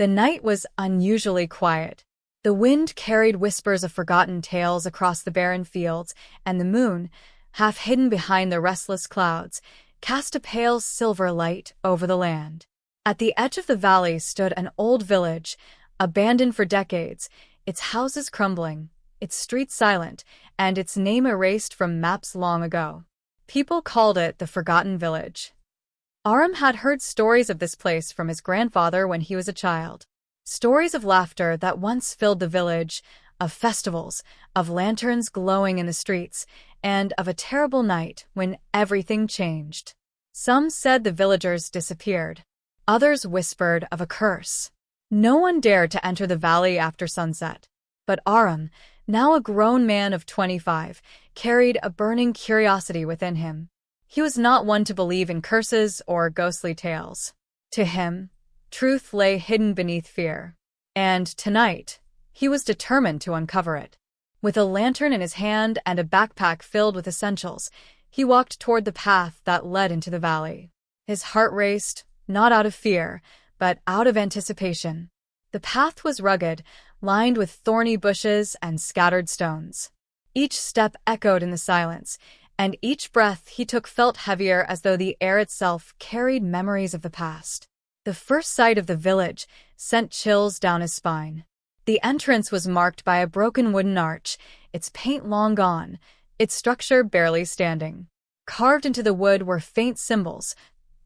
The night was unusually quiet. The wind carried whispers of forgotten tales across the barren fields, and the moon, half hidden behind the restless clouds, cast a pale silver light over the land. At the edge of the valley stood an old village, abandoned for decades, its houses crumbling, its streets silent, and its name erased from maps long ago. People called it the Forgotten Village. Aram had heard stories of this place from his grandfather when he was a child. Stories of laughter that once filled the village, of festivals, of lanterns glowing in the streets, and of a terrible night when everything changed. Some said the villagers disappeared. Others whispered of a curse. No one dared to enter the valley after sunset. But Aram, now a grown man of 25, carried a burning curiosity within him. He was not one to believe in curses or ghostly tales. To him, truth lay hidden beneath fear. And tonight, he was determined to uncover it. With a lantern in his hand and a backpack filled with essentials, he walked toward the path that led into the valley. His heart raced, not out of fear, but out of anticipation. The path was rugged, lined with thorny bushes and scattered stones. Each step echoed in the silence, and each breath he took felt heavier as though the air itself carried memories of the past. The first sight of the village sent chills down his spine. The entrance was marked by a broken wooden arch, its paint long gone, its structure barely standing. Carved into the wood were faint symbols,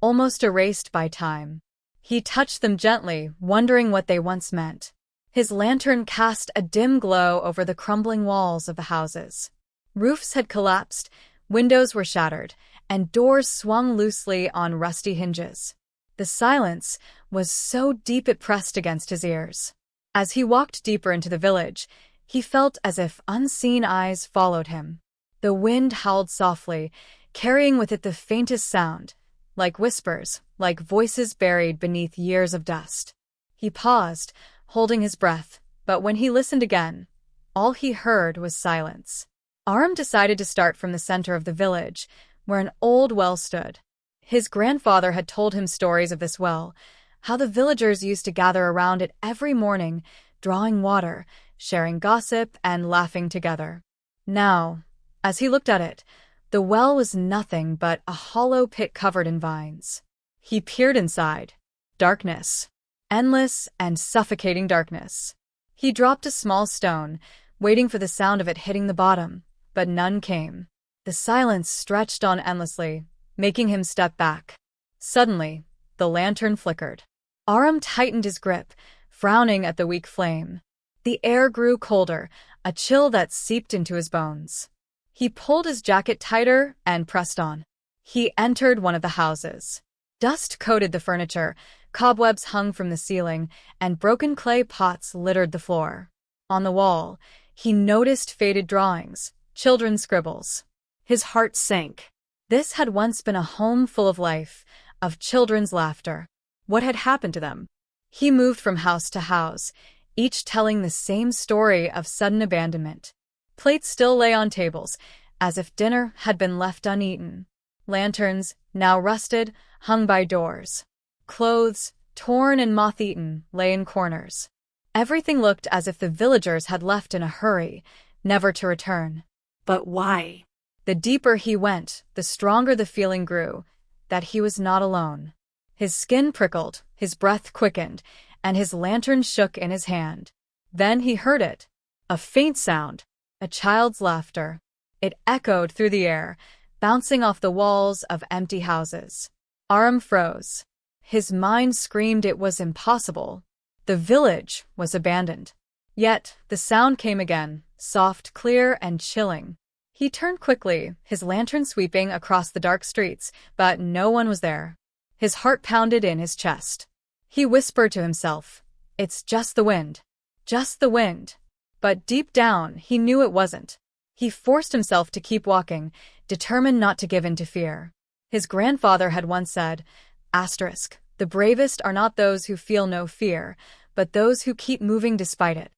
almost erased by time. He touched them gently, wondering what they once meant. His lantern cast a dim glow over the crumbling walls of the houses. Roofs had collapsed, windows were shattered, and doors swung loosely on rusty hinges. The silence was so deep it pressed against his ears. As he walked deeper into the village, he felt as if unseen eyes followed him. The wind howled softly, carrying with it the faintest sound, like whispers, like voices buried beneath years of dust. He paused, holding his breath, but when he listened again, all he heard was silence. Aram decided to start from the center of the village, where an old well stood. His grandfather had told him stories of this well, how the villagers used to gather around it every morning, drawing water, sharing gossip, and laughing together. Now, as he looked at it, the well was nothing but a hollow pit covered in vines. He peered inside. Darkness. Endless and suffocating darkness. He dropped a small stone, waiting for the sound of it hitting the bottom, but none came. The silence stretched on endlessly, making him step back. Suddenly, the lantern flickered. Aram tightened his grip, frowning at the weak flame. The air grew colder, a chill that seeped into his bones. He pulled his jacket tighter and pressed on. He entered one of the houses. Dust coated the furniture, cobwebs hung from the ceiling, and broken clay pots littered the floor. On the wall, he noticed faded drawings, children's scribbles. His heart sank. This had once been a home full of life, of children's laughter. What had happened to them? He moved from house to house, each telling the same story of sudden abandonment. Plates still lay on tables, as if dinner had been left uneaten. Lanterns, now rusted, hung by doors. Clothes, torn and moth-eaten, lay in corners. Everything looked as if the villagers had left in a hurry, never to return. But why? The deeper he went, the stronger the feeling grew, that he was not alone. His skin prickled, his breath quickened, and his lantern shook in his hand. Then he heard it. A faint sound. A child's laughter. It echoed through the air, bouncing off the walls of empty houses. Aram froze. His mind screamed it was impossible. The village was abandoned. Yet the sound came again, soft, clear, and chilling. He turned quickly, his lantern sweeping across the dark streets, but no one was there. His heart pounded in his chest. He whispered to himself, "It's just the wind. Just the wind." But deep down, he knew it wasn't. He forced himself to keep walking, determined not to give in to fear. His grandfather had once said, "The bravest are not those who feel no fear, but those who keep moving despite it."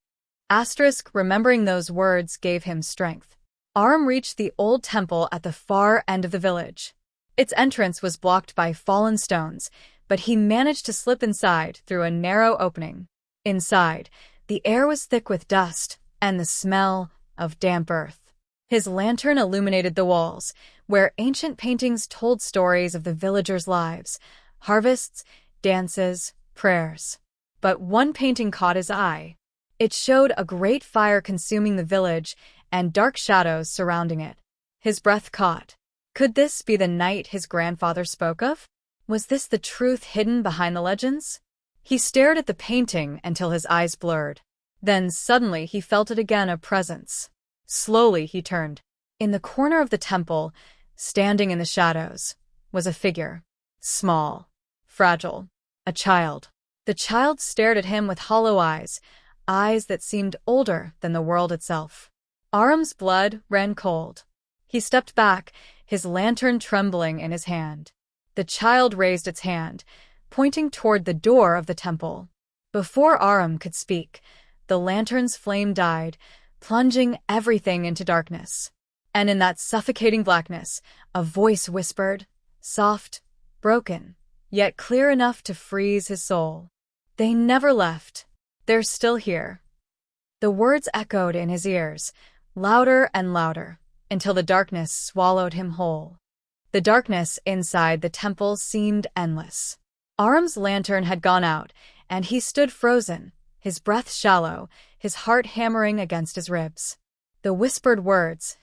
Remembering those words gave him strength. Aram reached the old temple at the far end of the village. Its entrance was blocked by fallen stones, but he managed to slip inside through a narrow opening. Inside, the air was thick with dust and the smell of damp earth. His lantern illuminated the walls, where ancient paintings told stories of the villagers' lives, harvests, dances, prayers. But one painting caught his eye. It showed a great fire consuming the village and dark shadows surrounding it. His breath caught. Could this be the night his grandfather spoke of? Was this the truth hidden behind the legends? He stared at the painting until his eyes blurred. Then suddenly he felt it again, a presence. Slowly he turned. In the corner of the temple, standing in the shadows, was a figure. Small, fragile, a child. The child stared at him with hollow eyes, eyes that seemed older than the world itself. Aram's blood ran cold. He stepped back, his lantern trembling in his hand. The child raised its hand, pointing toward the door of the temple. Before Aram could speak, the lantern's flame died, plunging everything into darkness. And in that suffocating blackness, a voice whispered, soft, broken, yet clear enough to freeze his soul. They never left. They're still here. The words echoed in his ears, louder and louder, until the darkness swallowed him whole. The darkness inside the temple seemed endless. Aram's lantern had gone out, and he stood frozen, his breath shallow, his heart hammering against his ribs. The whispered words,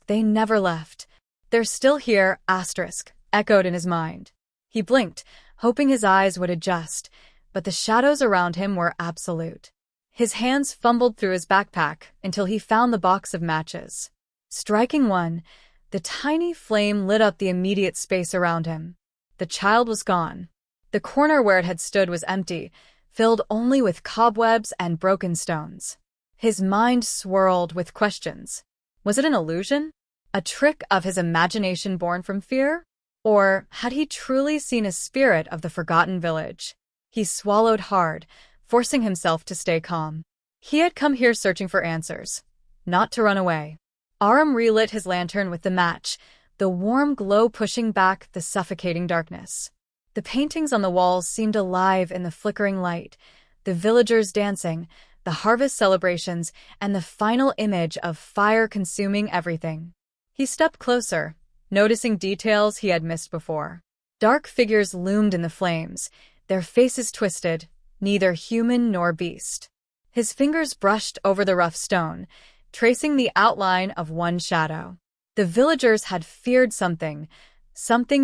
they never left. They're still here, echoed in his mind. He blinked, hoping his eyes would adjust, but the shadows around him were absolute. His hands fumbled through his backpack until he found the box of matches. Striking one, the tiny flame lit up the immediate space around him. The child was gone. The corner where it had stood was empty, filled only with cobwebs and broken stones. His mind swirled with questions. Was it an illusion? A trick of his imagination born from fear? Or had he truly seen a spirit of the forgotten village? He swallowed hard, forcing himself to stay calm. He had come here searching for answers, not to run away. Aram relit his lantern with the match, the warm glow pushing back the suffocating darkness. The paintings on the walls seemed alive in the flickering light, the villagers dancing, the harvest celebrations, and the final image of fire consuming everything. He stepped closer, noticing details he had missed before. Dark figures loomed in the flames, their faces twisted, neither human nor beast. His fingers brushed over the rough stone, tracing the outline of one shadow. The villagers had feared something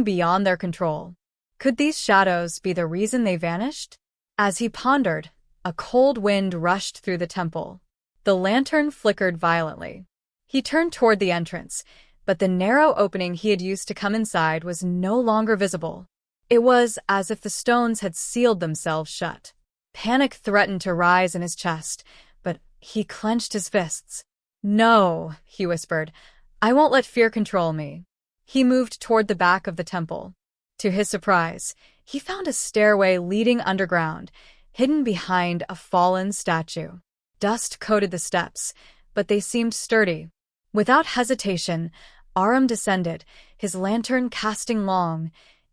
beyond their control. Could these shadows be the reason they vanished? As he pondered, a cold wind rushed through the temple. The lantern flickered violently. He turned toward the entrance, but the narrow opening he had used to come inside was no longer visible. It was as if the stones had sealed themselves shut. Panic threatened to rise in his chest, but he clenched his fists. "No," he whispered, "I won't let fear control me." He moved toward the back of the temple. To his surprise, he found a stairway leading underground, hidden behind a fallen statue. Dust coated the steps, but they seemed sturdy. Without hesitation, Aram descended, his lantern casting long,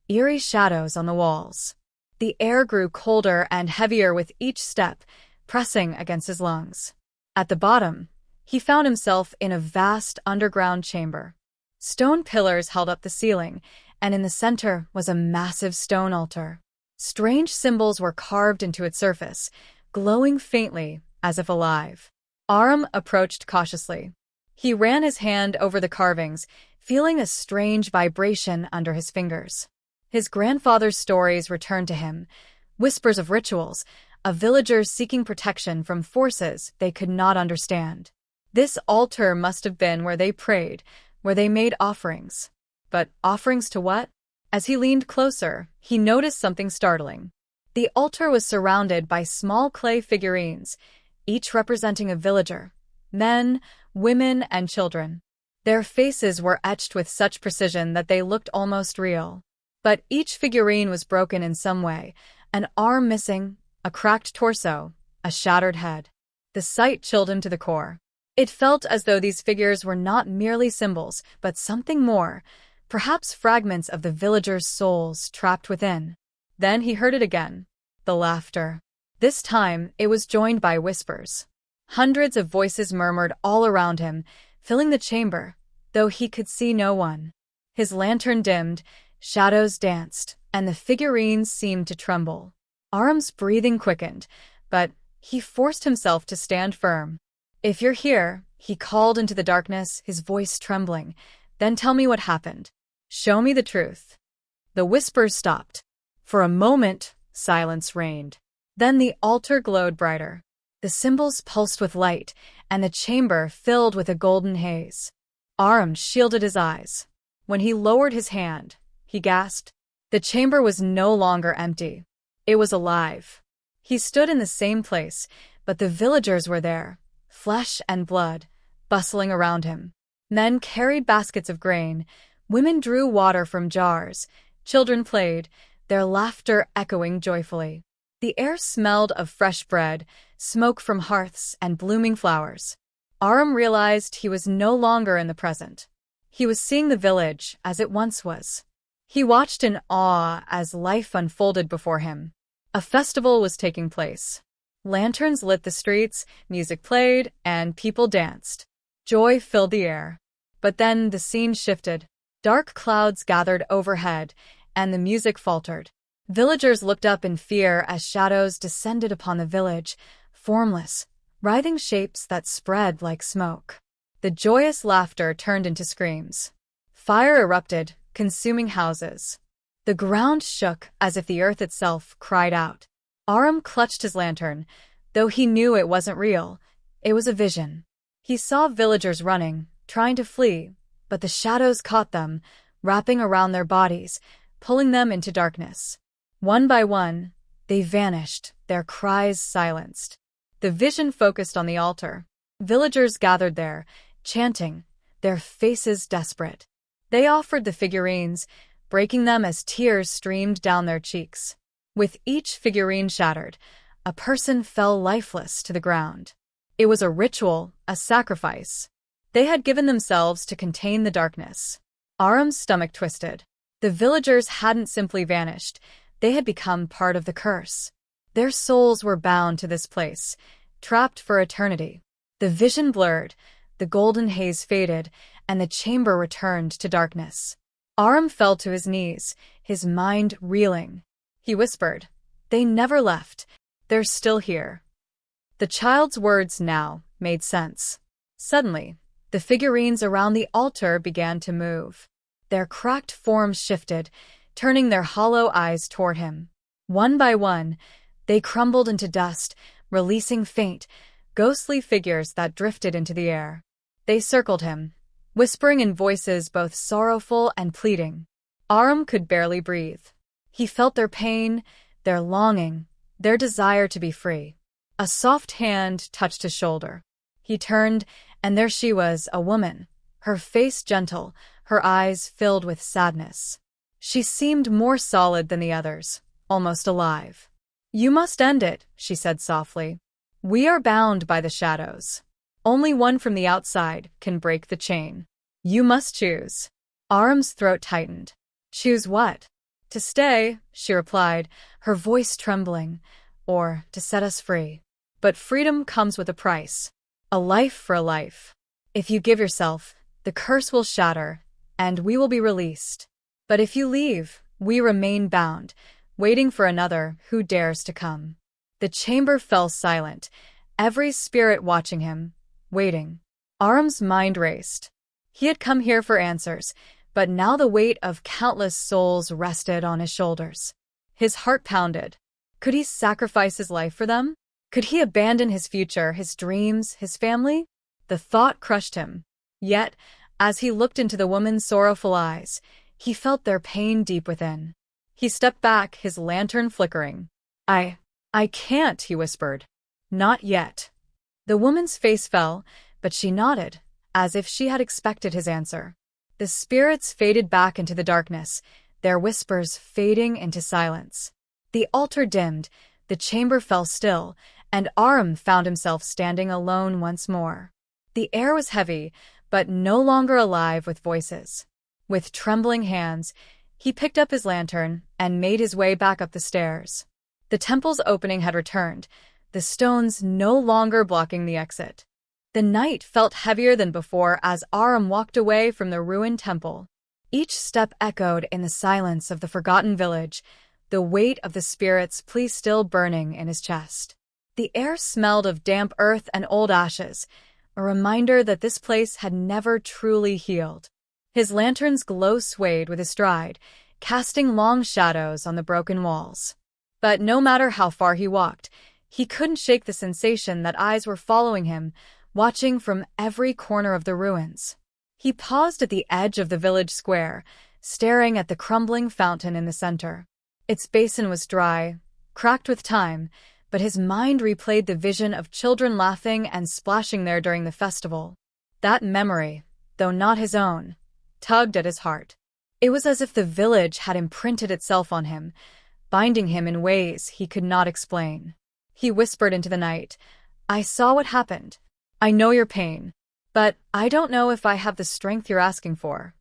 eerie shadows on the walls. The air grew colder and heavier with each step, pressing against his lungs. At the bottom, he found himself in a vast underground chamber. Stone pillars held up the ceiling, and in the center was a massive stone altar. Strange symbols were carved into its surface, glowing faintly as if alive. Aram approached cautiously. He ran his hand over the carvings, feeling a strange vibration under his fingers. His grandfather's stories returned to him, whispers of rituals, of villagers seeking protection from forces they could not understand. This altar must have been where they prayed, where they made offerings. But offerings to what? As he leaned closer, he noticed something startling. The altar was surrounded by small clay figurines, each representing a villager, men, women, and children. Their faces were etched with such precision that they looked almost real. But each figurine was broken in some way, an arm missing, a cracked torso, a shattered head. The sight chilled him to the core. It felt as though these figures were not merely symbols, but something more, perhaps fragments of the villagers' souls trapped within. Then he heard it again. The laughter. This time, it was joined by whispers. Hundreds of voices murmured all around him, filling the chamber, though he could see no one. His lantern dimmed, shadows danced, and the figurines seemed to tremble. Aram's breathing quickened, but he forced himself to stand firm. "If you're here," he called into the darkness, his voice trembling, "then tell me what happened. Show me the truth." The whispers stopped. For a moment, silence reigned. Then the altar glowed brighter. The symbols pulsed with light, and the chamber filled with a golden haze. Aram shielded his eyes. When he lowered his hand, he gasped. The chamber was no longer empty. It was alive. He stood in the same place, but the villagers were there, flesh and blood, bustling around him. Men carried baskets of grain, women drew water from jars, children played, their laughter echoing joyfully. The air smelled of fresh bread, smoke from hearths, and blooming flowers. Aram realized he was no longer in the present. He was seeing the village as it once was. He watched in awe as life unfolded before him. A festival was taking place. Lanterns lit the streets, music played, and people danced. Joy filled the air. But then the scene shifted. Dark clouds gathered overhead, and the music faltered. Villagers looked up in fear as shadows descended upon the village, formless, writhing shapes that spread like smoke. The joyous laughter turned into screams. Fire erupted, consuming houses. The ground shook as if the earth itself cried out. Aram clutched his lantern, though he knew it wasn't real. It was a vision. He saw villagers running, trying to flee, but the shadows caught them, wrapping around their bodies, pulling them into darkness. One by one, they vanished, their cries silenced. The vision focused on the altar. Villagers gathered there, chanting, their faces desperate. They offered the figurines, breaking them as tears streamed down their cheeks. With each figurine shattered, a person fell lifeless to the ground. It was a ritual, a sacrifice. They had given themselves to contain the darkness. Aram's stomach twisted. The villagers hadn't simply vanished. They had become part of the curse. Their souls were bound to this place, trapped for eternity. The vision blurred, the golden haze faded, and the chamber returned to darkness. Aram fell to his knees, his mind reeling. He whispered, "They never left. They're still here." The child's words now made sense. Suddenly, the figurines around the altar began to move. Their cracked forms shifted, turning their hollow eyes toward him. One by one, they crumbled into dust, releasing faint, ghostly figures that drifted into the air. They circled him, whispering in voices both sorrowful and pleading. Aram could barely breathe. He felt their pain, their longing, their desire to be free. A soft hand touched his shoulder. He turned, and there she was, a woman, her face gentle, her eyes filled with sadness. She seemed more solid than the others, almost alive. "You must end it," she said softly. "We are bound by the shadows. Only one from the outside can break the chain. You must choose." Aram's throat tightened. "Choose what?" "To stay," she replied, her voice trembling, "or to set us free. But freedom comes with a price. A life for a life. If you give yourself, the curse will shatter, and we will be released. But if you leave, we remain bound, waiting for another who dares to come." The chamber fell silent, every spirit watching him, waiting. Aram's mind raced. He had come here for answers, but now the weight of countless souls rested on his shoulders. His heart pounded. Could he sacrifice his life for them? Could he abandon his future, his dreams, his family? The thought crushed him. Yet, as he looked into the woman's sorrowful eyes, he felt their pain deep within. He stepped back, his lantern flickering. I can't," he whispered. "Not yet." The woman's face fell, but she nodded, as if she had expected his answer. The spirits faded back into the darkness, their whispers fading into silence. The altar dimmed, the chamber fell still, and Aram found himself standing alone once more. The air was heavy, but no longer alive with voices. With trembling hands, He picked up his lantern and made his way back up the stairs. The temple's opening had returned, the stones no longer blocking the exit. The night felt heavier than before as Aram walked away from the ruined temple. Each step echoed in the silence of the forgotten village, the weight of the spirit's plea still burning in his chest. The air smelled of damp earth and old ashes, a reminder that this place had never truly healed. His lantern's glow swayed with his stride, casting long shadows on the broken walls. But no matter how far he walked, he couldn't shake the sensation that eyes were following him, watching from every corner of the ruins. He paused at the edge of the village square, staring at the crumbling fountain in the center. Its basin was dry, cracked with time, but his mind replayed the vision of children laughing and splashing there during the festival. That memory, though not his own, tugged at his heart. It was as if the village had imprinted itself on him, binding him in ways he could not explain. He whispered into the night, "I saw what happened. I know your pain, but I don't know if I have the strength you're asking for."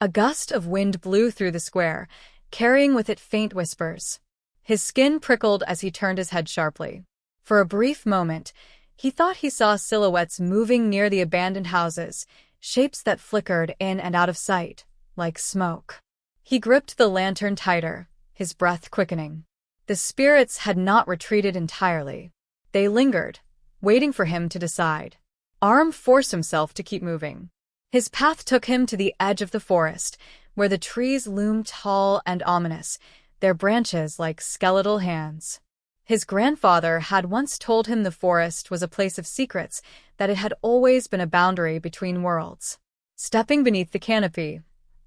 A gust of wind blew through the square, carrying with it faint whispers. His skin prickled as he turned his head sharply. For a brief moment, he thought he saw silhouettes moving near the abandoned houses, shapes that flickered in and out of sight, like smoke. He gripped the lantern tighter, his breath quickening. The spirits had not retreated entirely. They lingered, waiting for him to decide. Aram forced himself to keep moving. His path took him to the edge of the forest, where the trees loomed tall and ominous, their branches like skeletal hands. His grandfather had once told him the forest was a place of secrets, that it had always been a boundary between worlds. Stepping beneath the canopy,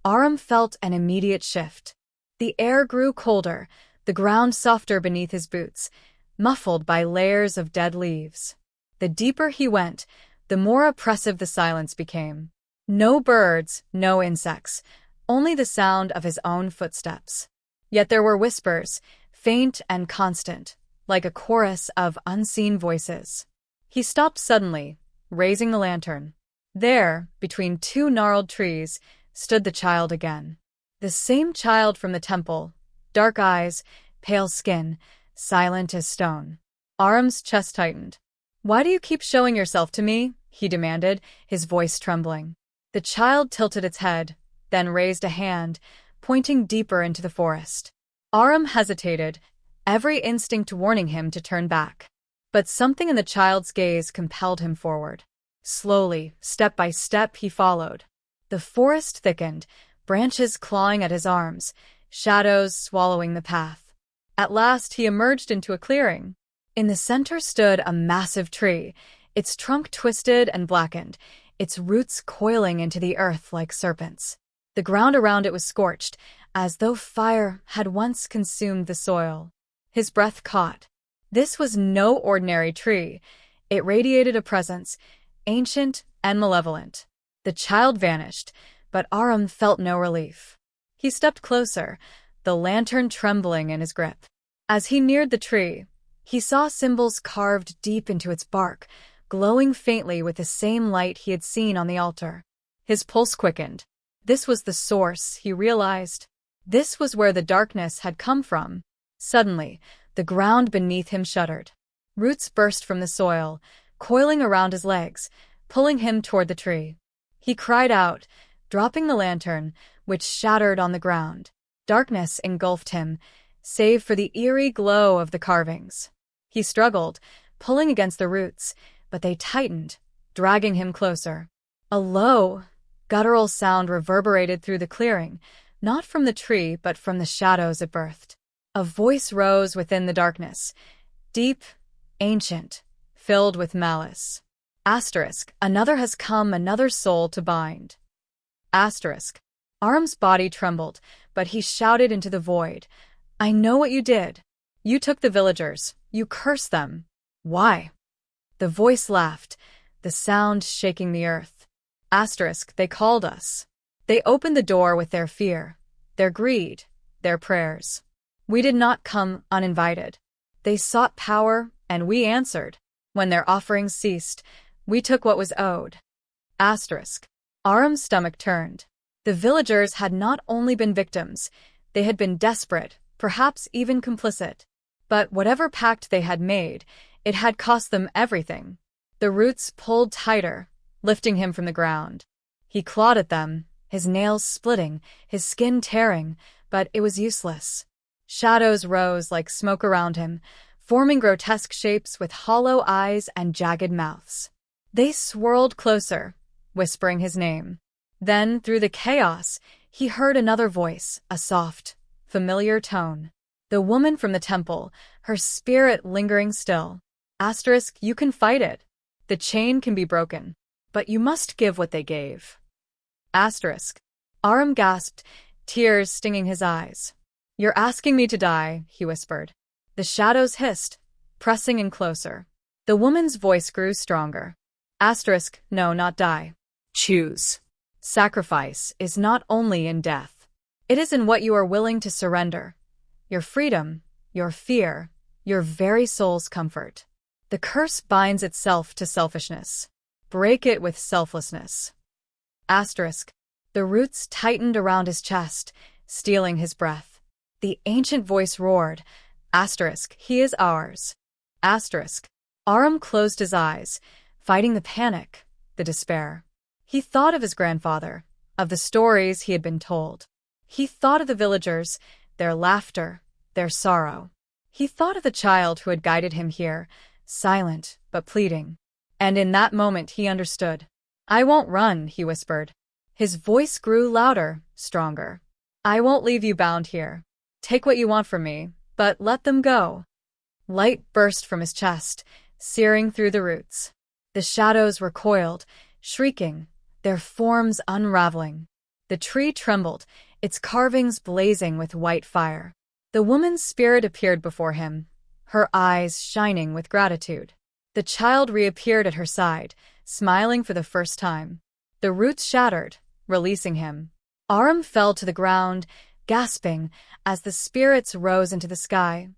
Aram felt an immediate shift. The air grew colder, the ground softer beneath his boots, muffled by layers of dead leaves. The deeper he went, the more oppressive the silence became. No birds, no insects, only the sound of his own footsteps. Yet there were whispers, faint and constant, like a chorus of unseen voices. He stopped suddenly, raising the lantern. There, between two gnarled trees, stood the child again. The same child from the temple, dark eyes, pale skin, silent as stone. Aram's chest tightened. "Why do you keep showing yourself to me?" he demanded, his voice trembling. The child tilted its head, then raised a hand, pointing deeper into the forest. Aram hesitated, every instinct warning him to turn back. But something in the child's gaze compelled him forward. Slowly, step by step, he followed. The forest thickened, branches clawing at his arms, shadows swallowing the path. At last he emerged into a clearing. In the center stood a massive tree, its trunk twisted and blackened, its roots coiling into the earth like serpents. The ground around it was scorched, as though fire had once consumed the soil. His breath caught. This was no ordinary tree. It radiated a presence, ancient and malevolent. The child vanished, but Aram felt no relief. He stepped closer, the lantern trembling in his grip. As he neared the tree, he saw symbols carved deep into its bark, glowing faintly with the same light he had seen on the altar. His pulse quickened. This was the source, he realized. This was where the darkness had come from. Suddenly, the ground beneath him shuddered. Roots burst from the soil, coiling around his legs, pulling him toward the tree. He cried out, dropping the lantern, which shattered on the ground. Darkness engulfed him, save for the eerie glow of the carvings. He struggled, pulling against the roots, but they tightened, dragging him closer. A low, guttural sound reverberated through the clearing, not from the tree but from the shadows it birthed. A voice rose within the darkness, deep, ancient, filled with malice. Asterisk, another has come, another soul to bind. Asterisk. Aram's body trembled, but he shouted into the void, "I know what you did. You took the villagers. You cursed them. Why?" The voice laughed, the sound shaking the earth. Asterisk, they called us. They opened the door with their fear, their greed, their prayers. We did not come uninvited. They sought power, and we answered. When their offerings ceased, we took what was owed. Asterisk. Aram's stomach turned. The villagers had not only been victims, they had been desperate, perhaps even complicit. But whatever pact they had made, it had cost them everything. The roots pulled tighter, lifting him from the ground. He clawed at them, his nails splitting, his skin tearing, but it was useless. Shadows rose like smoke around him, forming grotesque shapes with hollow eyes and jagged mouths. They swirled closer, whispering his name. Then, through the chaos, he heard another voice, a soft, familiar tone. The woman from the temple, her spirit lingering still. Asterisk, you can fight it. The chain can be broken, but you must give what they gave. Asterisk. Aram gasped, tears stinging his eyes. You're asking me to die, he whispered. The shadows hissed, pressing in closer. The woman's voice grew stronger. Asterisk, no, not die. Choose. Sacrifice is not only in death. It is in what you are willing to surrender. Your freedom, your fear, your very soul's comfort. The curse binds itself to selfishness. Break it with selflessness. Asterisk. The roots tightened around his chest, stealing his breath. The ancient voice roared. Asterisk, he is ours. Asterisk. Aram closed his eyes, fighting the panic, the despair. He thought of his grandfather, of the stories he had been told. He thought of the villagers, their laughter, their sorrow. He thought of the child who had guided him here, silent but pleading. And in that moment he understood. I won't run, he whispered. His voice grew louder, stronger. I won't leave you bound here. Take what you want from me, but let them go. Light burst from his chest, searing through the roots. The shadows recoiled, shrieking, their forms unraveling. The tree trembled, its carvings blazing with white fire. The woman's spirit appeared before him, her eyes shining with gratitude. The child reappeared at her side, smiling for the first time. The roots shattered, releasing him. Aram fell to the ground, gasping, as the spirits rose into the sky.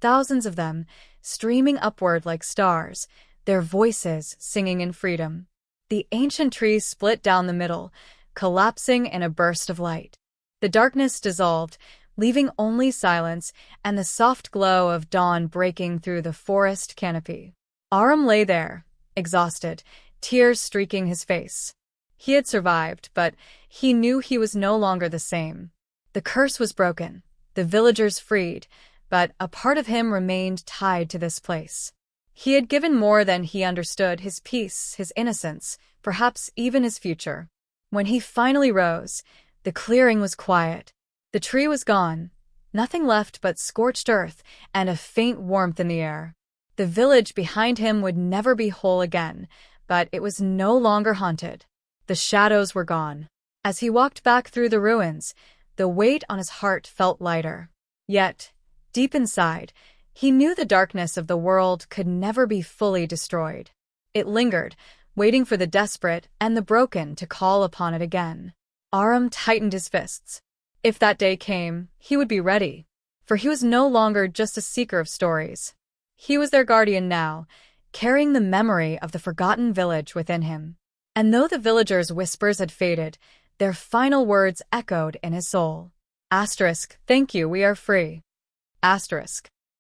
Thousands of them, streaming upward like stars, their voices singing in freedom. The ancient tree split down the middle, collapsing in a burst of light. The darkness dissolved, leaving only silence and the soft glow of dawn breaking through the forest canopy. Aram lay there, exhausted, tears streaking his face. He had survived, but he knew he was no longer the same. The curse was broken, the villagers freed, but a part of him remained tied to this place. He had given more than he understood, his peace, his innocence, perhaps even his future. When he finally rose, the clearing was quiet. The tree was gone, nothing left but scorched earth and a faint warmth in the air. The village behind him would never be whole again, but it was no longer haunted. The shadows were gone. As he walked back through the ruins, the weight on his heart felt lighter. Yet, deep inside, he knew the darkness of the world could never be fully destroyed. It lingered, waiting for the desperate and the broken to call upon it again. Aram tightened his fists. If that day came, he would be ready. For he was no longer just a seeker of stories. He was their guardian now, carrying the memory of the forgotten village within him. And though the villagers' whispers had faded, their final words echoed in his soul. Asterisk, thank you, we are free. Asterisk.